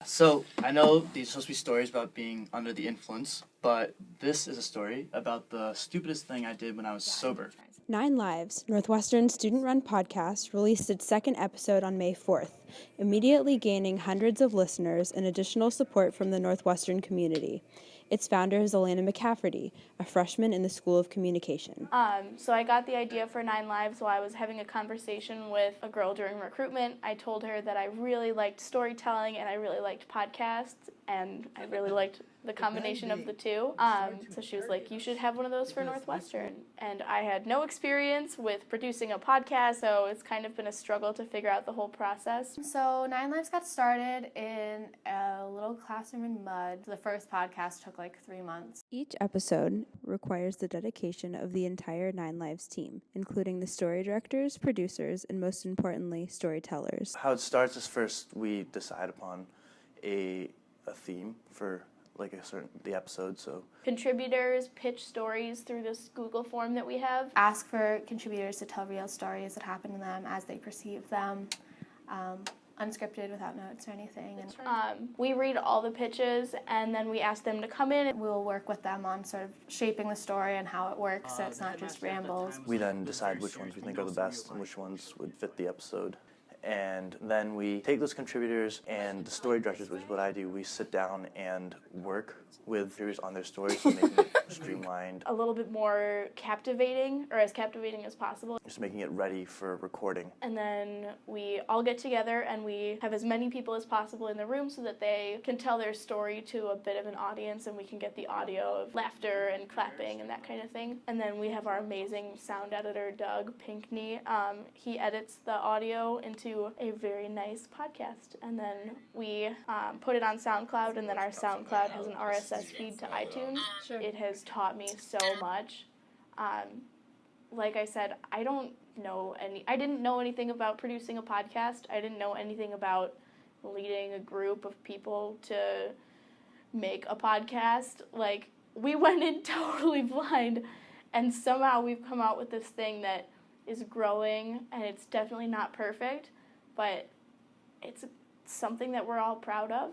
So, I know these are supposed to be stories about being under the influence, but this is a story about the stupidest thing I did when I was sober. Nine Lives, Northwestern student-run podcast, released its second episode on May 4th, immediately gaining hundreds of listeners and additional support from the Northwestern community. Its founder is Alana McCafferty, a freshman in the School of Communication. So I got the idea for Nine Lives while I was having a conversation with a girl during recruitment. I told her that I really liked storytelling and I really liked podcasts, and I really liked the combination of the two. So she was like, you should have one of those for Northwestern. And I had no experience with producing a podcast, so it's kind of been a struggle to figure out the whole process. So Nine Lives got started in a little classroom in Mud. The first podcast took like 3 months. Each episode requires the dedication of the entire Nine Lives team, including the story directors, producers, and most importantly, storytellers. How it starts is first we decide upon a theme for the episode. So Contributors pitch stories through this Google form that we have. Ask for contributors to tell real stories that happen to them as they perceive them, unscripted, without notes or anything. And We read all the pitches, and then we ask them to come in. we'll work with them on sort of shaping the story and how it works, so it's not just rambles. we then decide which ones we think are the best and which ones would fit the episode. And then we take those contributors and the story directors, which is what I do, we sit down and work with viewers on their stories, so making it streamlined, A little bit more captivating, or as captivating as possible. just making it ready for recording. And then we all get together and we have as many people as possible in the room so that they can tell their story to a bit of an audience, and we can get the audio of laughter and clapping and that kind of thing. And then we have our amazing sound editor, Doug Pinkney. He edits the audio into a very nice podcast. And then we put it on SoundCloud, and then our SoundCloud has an RSS feed to iTunes. Sure. It has taught me so much. Like I said, I didn't know anything about producing a podcast. I didn't know anything about leading a group of people to make a podcast. Like, we went in totally blind, and somehow we've come out with this thing that is growing, and it's definitely not perfect, but it's something that we're all proud of.